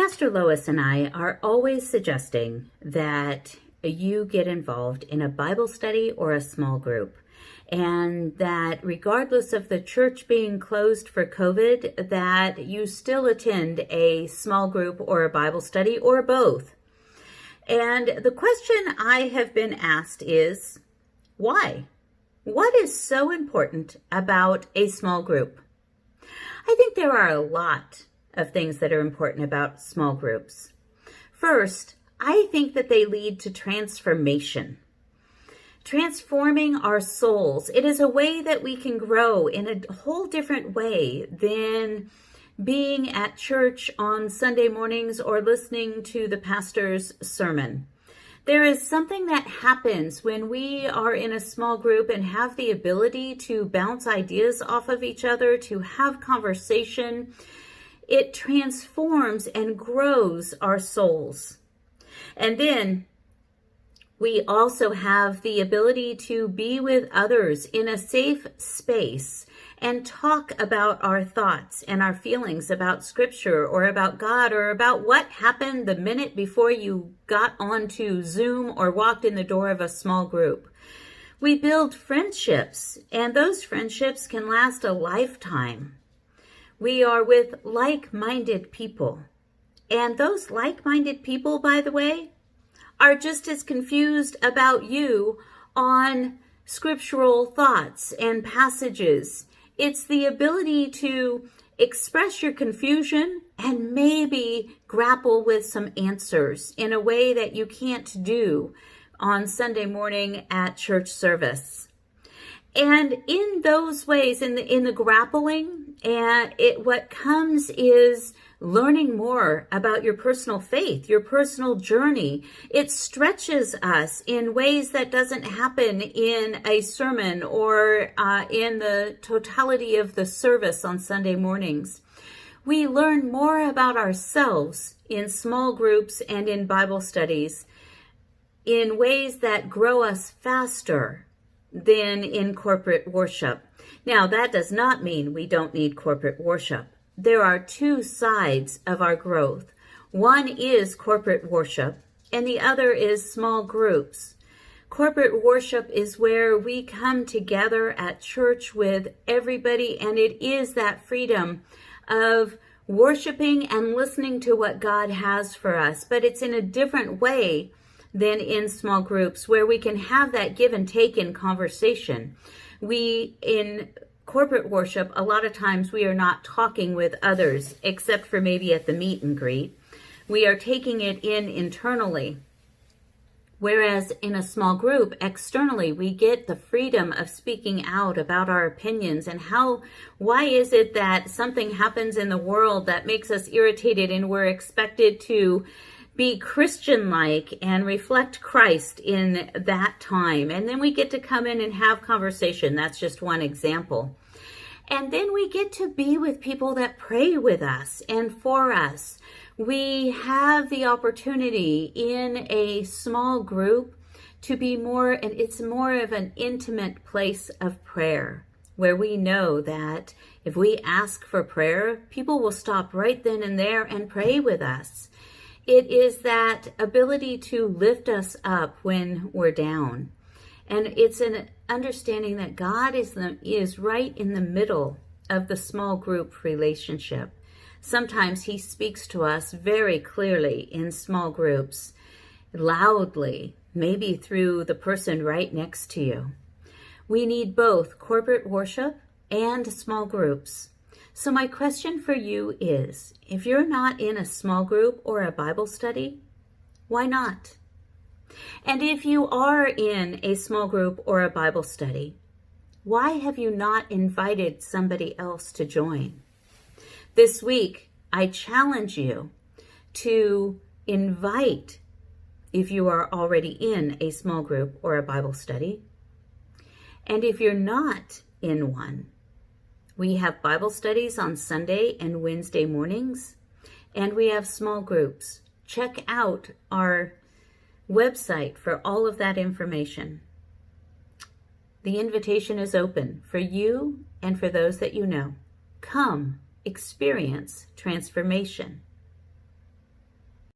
Pastor Lois and I are always suggesting that you get involved in a Bible study or a small group, and that regardless of the church being closed for COVID, that you still attend a small group or a Bible study or both. And the question I have been asked is, why? What is so important about a small group? I think there are a lot of things that are important about small groups. First, I think that they lead to transformation. Transforming our souls. It is a way that we can grow in a whole different way than being at church on Sunday mornings or listening to the pastor's sermon. There is something that happens when we are in a small group and have the ability to bounce ideas off of each other, to have conversation. It transforms and grows our souls. And then we also have the ability to be with others in a safe space and talk about our thoughts and our feelings about Scripture or about God or about what happened the minute before you got onto Zoom or walked in the door of a small group. We build friendships, and those friendships can last a lifetime. We are with like-minded people. And those like-minded people, by the way, are just as confused about you on scriptural thoughts and passages. It's the ability to express your confusion and maybe grapple with some answers in a way that you can't do on Sunday morning at church service. And in those ways, in the grappling, what comes is learning more about your personal faith, your personal journey. It stretches us in ways that doesn't happen in a sermon or in the totality of the service on Sunday mornings. We learn more about ourselves in small groups and in Bible studies in ways that grow us faster than in corporate worship. Now, that does not mean we don't need corporate worship. There are two sides of our growth. One is corporate worship, and the other is small groups. Corporate worship is where we come together at church with everybody, and it is that freedom of worshiping and listening to what God has for us. But it's in a different way than in small groups, where we can have that give and take in conversation. In corporate worship, a lot of times we are not talking with others, except for maybe at the meet and greet. We are taking it in internally. Whereas in a small group, externally, we get the freedom of speaking out about our opinions and why is it that something happens in the world that makes us irritated and we're expected to be Christian-like and reflect Christ in that time. And then we get to come in and have conversation. That's just one example. And then we get to be with people that pray with us and for us. We have the opportunity in a small group to be and it's more of an intimate place of prayer, where we know that if we ask for prayer, people will stop right then and there and pray with us. It is that ability to lift us up when we're down. And it's an understanding that God is right in the middle of the small group relationship. Sometimes he speaks to us very clearly in small groups, loudly, maybe through the person right next to you. We need both corporate worship and small groups. So my question for you is, if you're not in a small group or a Bible study, why not? And if you are in a small group or a Bible study, why have you not invited somebody else to join? This week, I challenge you to invite, if you are already in a small group or a Bible study, and if you're not in one, we have Bible studies on Sunday and Wednesday mornings, and we have small groups. Check out our website for all of that information. The invitation is open for you and for those that you know. Come, experience transformation.